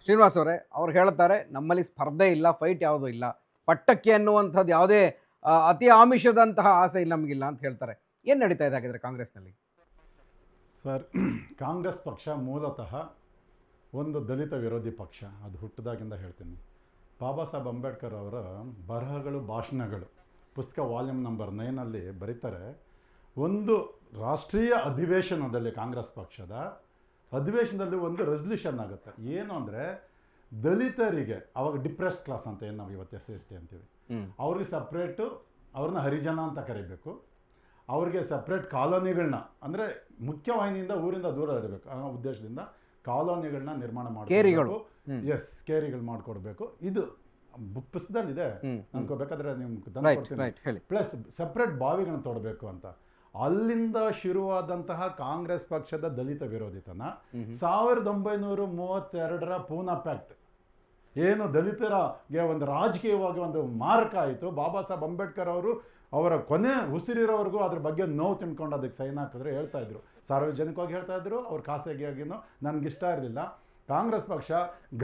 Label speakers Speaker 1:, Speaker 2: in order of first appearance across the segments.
Speaker 1: ಶ್ರೀನಿವಾಸ್ ಅವರೇ, ಅವ್ರು ಹೇಳ್ತಾರೆ ನಮ್ಮಲ್ಲಿ ಸ್ಪರ್ಧೆ ಇಲ್ಲ, ಫೈಟ್ ಯಾವುದೂ ಇಲ್ಲ, ಪಟ್ಟಕ್ಕೆ ಅನ್ನುವಂಥದ್ದು ಯಾವುದೇ ಅತಿ ಆಮಿಷದಂತಹ ಆಸೆ ಇಲ್ಲ ನಮಗಿಲ್ಲ ಅಂತ ಹೇಳ್ತಾರೆ. ಏನು ನಡೀತಾ ಇದೆ ಹಾಗಿದ್ರೆ ಕಾಂಗ್ರೆಸ್ನಲ್ಲಿ?
Speaker 2: ಸರ್, ಕಾಂಗ್ರೆಸ್ ಪಕ್ಷ ಮೂಲತಃ ಒಂದು ದಲಿತ ವಿರೋಧಿ ಪಕ್ಷ. ಅದು ಹುಟ್ಟಿದಾಗಿಂದ ಹೇಳ್ತೀನಿ. ಬಾಬಾ ಸಾಹೇಬ್ ಅಂಬೇಡ್ಕರ್ ಅವರ ಬರಹಗಳು, ಭಾಷಣಗಳು, ಪುಸ್ತಕ ವಾಲ್ಯೂಮ್ ನಂಬರ್ 9 ಬರೀತಾರೆ. ಒಂದು ರಾಷ್ಟ್ರೀಯ ಅಧಿವೇಶನದಲ್ಲಿ, ಕಾಂಗ್ರೆಸ್ ಪಕ್ಷದ ಅಧಿವೇಶನದಲ್ಲಿ ಒಂದು ರೆಸಲ್ಯೂಷನ್ ಆಗುತ್ತೆ. ಏನು ಅಂದರೆ, ದಲಿತರಿಗೆ, ಅವಾಗ ಡಿಪ್ರೆಸ್ಡ್ ಕ್ಲಾಸ್ ಅಂತ ಏನು ನಾವು ಇವತ್ತು SC ಅಂತೀವಿ, ಅವ್ರಿಗೆ ಸಪ್ರೇಟು, ಅವ್ರನ್ನ ಹರಿಜನ ಅಂತ ಕರಿಬೇಕು. ಅವ್ರಿಗೆ ಸಪ್ರೇಟ್ ಕಾಲೋನಿಗಳನ್ನ, ಅಂದರೆ ಮುಖ್ಯವಾಹಿನಿಯಿಂದ ಊರಿಂದ ದೂರ ಇರಬೇಕು ಆ ಉದ್ದೇಶದಿಂದ ಕಾಲೋನಿಗಳನ್ನ ನಿರ್ಮಾಣ ಮಾಡಬೇಕು. ಎಸ್, ಕೇರಿಗಳು ಮಾಡಿಕೊಡ್ಬೇಕು. ಇದು ಬುಕ್ ಪುಸ್ತಕದಲ್ಲಿದೆ, ಅನ್ಕೋಬೇಕಾದ್ರೆ ನಿಮ್ಗೆ ತಂದು ಕೊಡ್ತೀನಿ. ಪ್ಲಸ್ ಸಪ್ರೇಟ್ ಬಾವಿಗಳನ್ನ ತೋಡಬೇಕು ಅಂತ. ಅಲ್ಲಿಂದ ಶುರುವಾದಂತಹ ಕಾಂಗ್ರೆಸ್ ಪಕ್ಷದ ದಲಿತ ವಿರೋಧಿತನ 1932 ಪೂನಾ ಪ್ಯಾಕ್ಟ್ ಏನು ದಲಿತರಿಗೆ ಒಂದು ರಾಜಕೀಯವಾಗಿ ಒಂದು ಮಾರಕ ಆಯಿತು. ಬಾಬಾ ಸಾಹೇಬ್ ಅಂಬೇಡ್ಕರ್ ಅವರು ಅವರ ಕೊನೆ ಉಸಿರಿರೋವರೆಗೂ ಅದ್ರ ಬಗ್ಗೆ ನೋವು ತಿಳ್ಕೊಂಡು ಅದಕ್ಕೆ ಸೈನ್ ಹಾಕಿದ್ರು. ಹೇಳ್ತಾ ಇದ್ರು, ಸಾರ್ವಜನಿಕವಾಗಿ ಹೇಳ್ತಾ ಇದ್ರು, ಅವ್ರು ಖಾಸಗಿಯಾಗಿನೂ ನನಗಿಷ್ಟ ಇರಲಿಲ್ಲ. ಕಾಂಗ್ರೆಸ್ ಪಕ್ಷ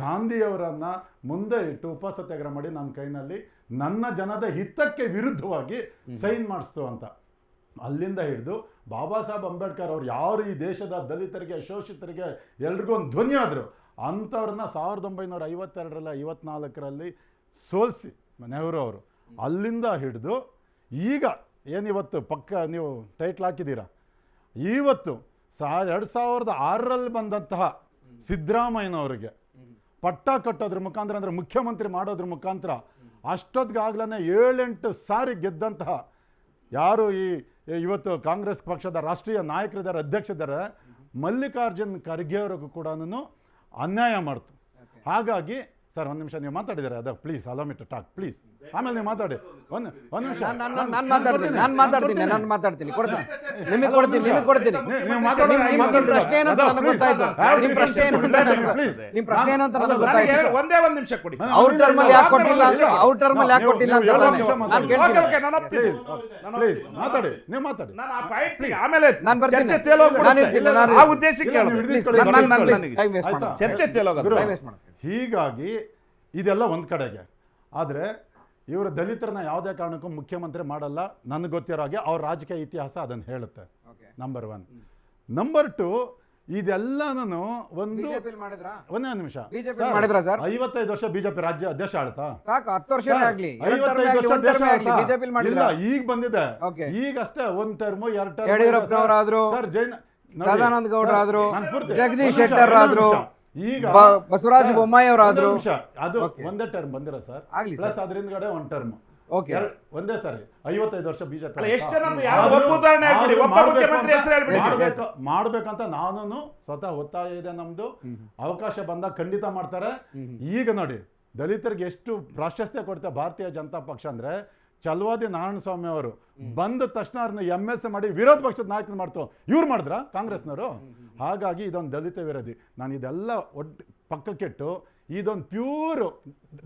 Speaker 2: ಗಾಂಧಿಯವರನ್ನು ಮುಂದೆ ಇಟ್ಟು ಉಪಸತ್ಯಾಗ್ರಹ ಮಾಡಿ ನನ್ನ ಕೈನಲ್ಲಿ ನನ್ನ ಜನದ ಹಿತಕ್ಕೆ ವಿರುದ್ಧವಾಗಿ ಸೈನ್ ಮಾಡಿಸ್ತು ಅಂತ. ಅಲ್ಲಿಂದ ಹಿಡಿದು ಬಾಬಾ ಸಾಹೇಬ್ ಅಂಬೇಡ್ಕರ್ ಅವ್ರು ಯಾರು ಈ ದೇಶದ ದಲಿತರಿಗೆ, ಶೋಷಿತರಿಗೆ ಎಲ್ರಿಗೂ ಒಂದು ಧ್ವನಿ ಆದರು, ಅಂಥವ್ರನ್ನ 1952 54 ಸೋಲಿಸಿ ನೆಹರು ಅವರು. ಅಲ್ಲಿಂದ ಹಿಡಿದು ಈಗ ಏನಿವತ್ತು ಪಕ್ಕ ನೀವು ಟೈಟ್ಲ್ ಹಾಕಿದ್ದೀರಾ, ಇವತ್ತು 2006 ಬಂದಂತಹ ಸಿದ್ದರಾಮಯ್ಯನವರಿಗೆ ಪಟ್ಟ ಕಟ್ಟೋದ್ರ ಮುಖಾಂತರ, ಅಂದರೆ ಮುಖ್ಯಮಂತ್ರಿ ಮಾಡೋದ್ರ ಮುಖಾಂತರ ಅಷ್ಟೊತ್ತಿಗಾಗ್ಲೇ 7-8 ಸಾರಿ ಗೆದ್ದಂತಹ ಯಾರು ಇವತ್ತು ಕಾಂಗ್ರೆಸ್ ಪಕ್ಷದ ರಾಷ್ಟ್ರೀಯ ನಾಯಕರಿದ್ದಾರೆ, ಅಧ್ಯಕ್ಷರಿದ್ದಾರೆ, ಮಲ್ಲಿಕಾರ್ಜುನ್ ಖರ್ಗೆ ಅವ್ರಿಗೂ ಕೂಡ ಅನ್ಯಾಯ ಮಾಡ್ತು. ಹಾಗಾಗಿ ಸರ್, ಒಂದು ನಿಮಿಷ ನೀವು ಮಾತಾಡಿದ್ದಾರೆ, ಅದ please allow me to talk please. ಆಮೇಲೆ ನೀವು ಮಾತಾಡಿ. ಒಂದು ನಿಮಿಷ
Speaker 1: ನಾನು ಮಾತಾಡ್ತೀನಿ ಕೊಡ್ತೀನಿ, ನಿಮಗೆ ಕೊಡ್ತೀನಿ. ಪ್ರಶ್ನೆ ಏನು ಅಂತ ನನಗೆ ಗೊತ್ತಾಯ್ತು. ನಿಮ್ಮ ಪ್ರಶ್ನೆ ಏನು ಅಂತ ನನಗೆ ಗೊತ್ತಾಯ್ತು.
Speaker 3: ಒಂದೇ ಒಂದು ನಿಮಿಷ ಕೊಡಿ.
Speaker 1: ಔಟರ್ ಮೇಲೆ ಯಾಕೆ ಕೊಟ್ಟಿಲ್ಲ ಅಂತ ನಾನು ಕೇಳ್ತೀನಿ.
Speaker 2: ಪ್ಲೀಸ್ ಮಾತಾಡಿ, ನೀವು ಮಾತಾಡಿ.
Speaker 3: ಆಮೇಲೆ
Speaker 1: ನಾನು ಬರ್ತೀನಿ.
Speaker 3: ಆ ಉದ್ದೇಶಕ್ಕೆ ಚರ್ಚೆ ತೇಲೋಗೋದು.
Speaker 2: ಹೀಗಾಗಿ ಇದೆಲ್ಲ ಒಂದು ಕಡೆಗೆ. ಆದರೆ ಇವರು ದಲಿತರನ್ನ ಯಾವುದೇ ಕಾರಣಕ್ಕೂ ಮುಖ್ಯಮಂತ್ರಿ ಮಾಡಲ್ಲ. ನನಗೆ ಗೊತ್ತಿರೋ ಹಾಗೆ ಅವ್ರ ರಾಜಕೀಯ ಇತಿಹಾಸ ಅದನ್ನು ಹೇಳುತ್ತೆ. ನಂಬರ್ 1. ನಂಬರ್ 2, ಇದೆಲ್ಲನೂ ಒಂದು ಒಂದೇ ನಿಮಿಷ. 55 ವರ್ಷ ಬಿಜೆಪಿ ರಾಜ್ಯ ದೇಶ ಆಳ್ತಾ? 55 ವರ್ಷ ದೇಶ ಇಲ್ಲ, ಈಗ ಬಂದಿದೆ. ಈಗಷ್ಟೇ 1 ಟರ್ಮು 2 ಟರ್ಮ್. ಸರ್,
Speaker 1: ಸದಾನಂದ ಗೌಡ್ರ ಆದ್ರು, ಜಗದೀಶ್ ಶೆಟ್ಟರ್ ಆದ್ರು, ಈಗ ಬಸವರಾಜ ಬೊಮ್ಮಾಯಿ ಅವರಾದ್ರು.
Speaker 2: ಅದು ಒಂದೇ ಟರ್ಮ್ ಬಂದಿರ ಸರ್. Plus ಅದರಿಂದಗಡೆ 1 term. ಒಂದೇ ಸಾರಿ 55 ವರ್ಷ ಬಿಜೆಪಿ ಮಾಡ್ಬೇಕಂತ ನಾನು ಸ್ವತಃ ಒತ್ತಾಯ ಇದೆ ನಮ್ದು. ಅವಕಾಶ ಬಂದಾಗ ಖಂಡಿತ ಮಾಡ್ತಾರೆ. ಈಗ ನೋಡಿ, ದಲಿತರಿಗೆ ಎಷ್ಟು ಪ್ರಾಶಸ್ತ್ಯ ಕೊಡ್ತಾರೆ ಭಾರತೀಯ ಜನತಾ ಪಕ್ಷ ಅಂದ್ರೆ, ಚಲವಾದಿ ನಾರಾಯಣ ಸ್ವಾಮಿ ಅವರು ಬಂದ ತಕ್ಷಣ ಅವ್ರನ್ನ MSA ಮಾಡಿ ವಿರೋಧ ಪಕ್ಷದ ನಾಯಕನ ಮಾಡ್ತು. ಇವ್ರು ಮಾಡಿದ್ರ ಕಾಂಗ್ರೆಸ್ನವರು? ಹಾಗಾಗಿ ಇದೊಂದು ದಲಿತ ವಿರೋಧಿ. ನಾನು ಇದೆಲ್ಲ ಪಕ್ಕಕ್ಕಿಟ್ಟು ಇದೊಂದು ಪ್ಯೂರ್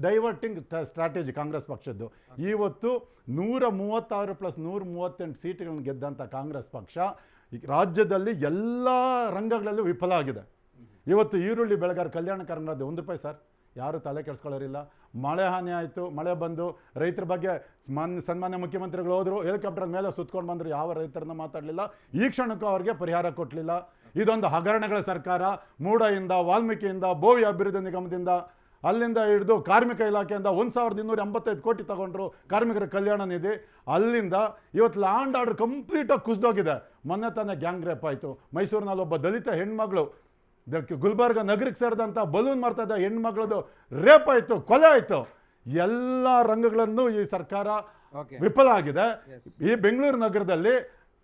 Speaker 2: ಡೈವರ್ಟಿಂಗ್ ಸ್ಟ್ರಾಟಜಿ ಕಾಂಗ್ರೆಸ್ ಪಕ್ಷದ್ದು. ಇವತ್ತು 136 + 138 ಸೀಟ್ಗಳನ್ನು ಗೆದ್ದಂಥ ಕಾಂಗ್ರೆಸ್ ಪಕ್ಷ ರಾಜ್ಯದಲ್ಲಿ ಎಲ್ಲ ರಂಗಗಳಲ್ಲೂ ವಿಫಲ ಆಗಿದೆ. ಇವತ್ತು ಈರುಳ್ಳಿ ಬೆಳೆಗಾರ ಕಲ್ಯಾಣ ಕರ್ನಾಟಕ 1 ರೂಪಾಯಿ ಸರ್, ಯಾರು ತಲೆ ಕೆಡಿಸ್ಕೊಳ್ಳೋರಿಲ್ಲ. ಮಳೆ ಹಾನಿ ಆಯಿತು, ಮಳೆ ಬಂದು ರೈತರ ಬಗ್ಗೆ ಸನ್ಮಾನ್ಯ ಮುಖ್ಯಮಂತ್ರಿಗಳು ಹೋದರು, ಹೆಲಿಕಾಪ್ಟರ್ ಮೇಲೆ ಸುತ್ಕೊಂಡು ಬಂದರು, ಯಾವ ರೈತರನ್ನ ಮಾತಾಡಲಿಲ್ಲ. ಈ ಕ್ಷಣಕ್ಕೂ ಅವ್ರಿಗೆ ಪರಿಹಾರ ಕೊಡಲಿಲ್ಲ. ಇದೊಂದು ಹಗರಣಗಳ ಸರ್ಕಾರ. ಮೂಡಯಿಂದ, ವಾಲ್ಮೀಕಿಯಿಂದ, ಬೋವಿ ಅಭಿವೃದ್ಧಿ ನಿಗಮದಿಂದ, ಅಲ್ಲಿಂದ ಹಿಡಿದು ಕಾರ್ಮಿಕ ಇಲಾಖೆಯಿಂದ 1285 ಕೋಟಿ ತಗೊಂಡ್ರು ಕಾರ್ಮಿಕರ ಕಲ್ಯಾಣ ನಿಧಿ. ಅಲ್ಲಿಂದ ಇವತ್ತು ಲ್ಯಾಂಡ್ ಆರ್ಡರ್ ಕಂಪ್ಲೀಟಾಗಿ ಕುಸಿದೋಗಿದೆ. ಮೊನ್ನೆ ತಾನೇ ಗ್ಯಾಂಗ್ ರೇಪ್ ಆಯಿತು ಮೈಸೂರಿನಲ್ಲಿ. ಒಬ್ಬ ದಲಿತ ಹೆಣ್ಮಗಳು ಗುಲ್ಬರ್ಗ ನಗರಕ್ಕೆ ಸೇರಿದಂಥ ಬಲೂನ್ ಮಾಡ್ತಾ ಇದ್ದ ಹೆಣ್ಮಗಳದು ರೇಪ್ ಆಯಿತು, ಕೊಲೆ ಆಯಿತು. ಎಲ್ಲ ರಂಗಗಳನ್ನು ಈ ಸರ್ಕಾರ ವಿಫಲ ಆಗಿದೆ. ಈ ಬೆಂಗಳೂರು ನಗರದಲ್ಲಿ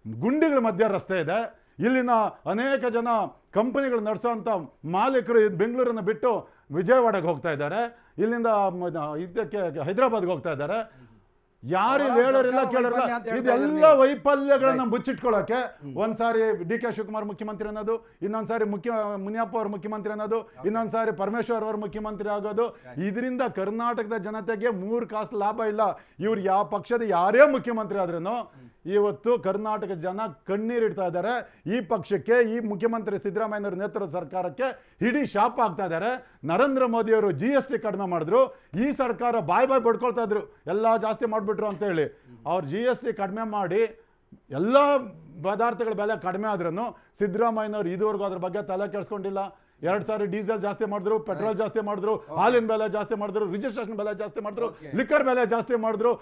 Speaker 2: ಗುಂಡಿಗಳ ಮಧ್ಯ ರಸ್ತೆ ಇದೆ. ಇಲ್ಲಿನ ಅನೇಕ ಜನ ಕಂಪನಿಗಳು ನಡೆಸೋಂಥ ಮಾಲೀಕರು ಬೆಂಗಳೂರನ್ನು ಬಿಟ್ಟು ವಿಜಯವಾಡಗೆ ಹೋಗ್ತಾ ಇದ್ದಾರೆ, ಇಲ್ಲಿಂದ ಇದಕ್ಕೆ ಹೈದರಾಬಾದ್ಗೆ ಹೋಗ್ತಾ ಇದ್ದಾರೆ. ಯಾರು ಹೇಳೋರಿಲ್ಲ ಕೇಳೋರಿಲ್ಲ. ಇದೆಲ್ಲ ವೈಫಲ್ಯಗಳನ್ನ ಮುಚ್ಚಿಟ್ಕೊಳ್ಳೋಕೆ ಒಂದ್ಸಾರಿ DK ಶಿವಕುಮಾರ್ ಮುಖ್ಯಮಂತ್ರಿ ಅನ್ನೋದು, ಇನ್ನೊಂದ್ಸಾರಿ ಮುನಿಯಪ್ಪ ಅವ್ರ ಮುಖ್ಯಮಂತ್ರಿ ಅನ್ನೋದು, ಇನ್ನೊಂದ್ಸಾರಿ ಪರಮೇಶ್ವರ್ ಅವ್ರ ಮುಖ್ಯಮಂತ್ರಿ ಆಗೋದು. ಇದರಿಂದ ಕರ್ನಾಟಕದ ಜನತೆಗೆ 3 ಕಾಸು ಲಾಭ ಇಲ್ಲ. ಇವ್ರು ಯಾವ ಪಕ್ಷದ ಯಾರೇ ಮುಖ್ಯಮಂತ್ರಿ ಆದ್ರೂ ಇವತ್ತು ಕರ್ನಾಟಕ ಜನ ಕಣ್ಣೀರಿಡ್ತಾ ಇದ್ದಾರೆ. ಈ ಪಕ್ಷಕ್ಕೆ, ಈ ಮುಖ್ಯಮಂತ್ರಿ ಸಿದ್ದರಾಮಯ್ಯನವರ ನೇತೃತ್ವದ ಸರ್ಕಾರಕ್ಕೆ ಇಡೀ ಶಾಪ ಆಗ್ತಾ ಇದ್ದಾರೆ. ನರೇಂದ್ರ ಮೋದಿಯವರು GST ಕಡಿಮೆ ಮಾಡಿದ್ರು, ಈ ಸರ್ಕಾರ ಬಾಯ್ ಬಡ್ಕೊಳ್ತಾ ಇದ್ರು ಎಲ್ಲ ಜಾಸ್ತಿ ಮಾಡಿಬಿಟ್ರು ಅಂತೇಳಿ. ಅವ್ರು GST ಕಡಿಮೆ ಮಾಡಿ ಎಲ್ಲ ಪದಾರ್ಥಗಳ ಬೆಲೆ ಕಡಿಮೆ ಆದ್ರೂ ಸಿದ್ದರಾಮಯ್ಯನವ್ರು ಇದುವರೆಗೂ ಅದ್ರ ಬಗ್ಗೆ ತಲೆ ಕೆಡಿಸ್ಕೊಂಡಿಲ್ಲ. 2 ಸಾರಿ ಡೀಸೆಲ್ ಜಾಸ್ತಿ ಮಾಡಿದ್ರು, ಪೆಟ್ರೋಲ್ ಜಾಸ್ತಿ ಮಾಡಿದ್ರು, ಹಾಲಿನ ಬೆಲೆ ಜಾಸ್ತಿ ಮಾಡಿದ್ರು, ರಿಜಿಸ್ಟ್ರೇಷನ್ ಬೆಲೆ ಜಾಸ್ತಿ ಮಾಡಿದ್ರು, ಲಿಕ್ಕರ್ ಬೆಲೆ ಜಾಸ್ತಿ ಮಾಡಿದ್ರು.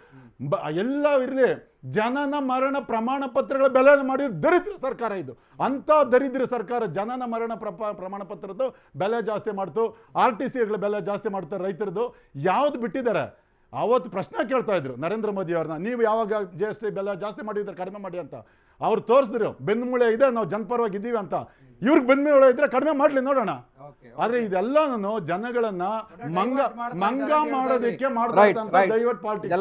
Speaker 2: ಎಲ್ಲ ಇರಲಿ, ಜನನ ಮರಣ ಪ್ರಮಾಣ ಪತ್ರಗಳ ಬೆಲೆ ಮಾಡಿ ದರಿದ್ರ ಸರ್ಕಾರ ಇದು. ಅಂತ ದರಿದ್ರ ಸರ್ಕಾರ ಜನನ ಮರಣ ಪ್ರಮಾಣ ಪತ್ರದ ಬೆಲೆ ಜಾಸ್ತಿ ಮಾಡ್ತು, RTCಗಳ ಬೆಲೆ ಜಾಸ್ತಿ ಮಾಡ್ತಾರೆ, ರೈತರದ್ದು ಯಾವ್ದು ಬಿಟ್ಟಿದ್ದಾರೆ. ಅವತ್ತು ಪ್ರಶ್ನೆ ಕೇಳ್ತಾ ಇದ್ರು ನರೇಂದ್ರ ಮೋದಿ ಅವ್ರನ್ನ, ನೀವು ಯಾವಾಗ GST ಬೆಲೆ ಜಾಸ್ತಿ ಮಾಡಿದ್ರೆ ಕಡಿಮೆ ಮಾಡಿ ಅಂತ. ಅವ್ರು ತೋರಿಸಿದ್ರು ಬೆನ್ಮೂಳೆ ಇದೆ, ನಾವು ಜನಪರವಾಗಿ ಇದ್ದೀವಿ ಅಂತ. ಇವ್ರಿಗೆ ಬೆನ್ಮೂಳೆ ಇದ್ರೆ ಕಡಿಮೆ ಮಾಡ್ಲಿ ನೋಡೋಣ. ಆದ್ರೆ ಇದೆಲ್ಲನೂ ಜನಗಳನ್ನ ಮಂಗ ಮಾಡೋದಕ್ಕೆ ಮಾಡ್ತಾ ಡೈವರ್ಟ್ ಪಾಲಿಟಿಕ್ಸ್.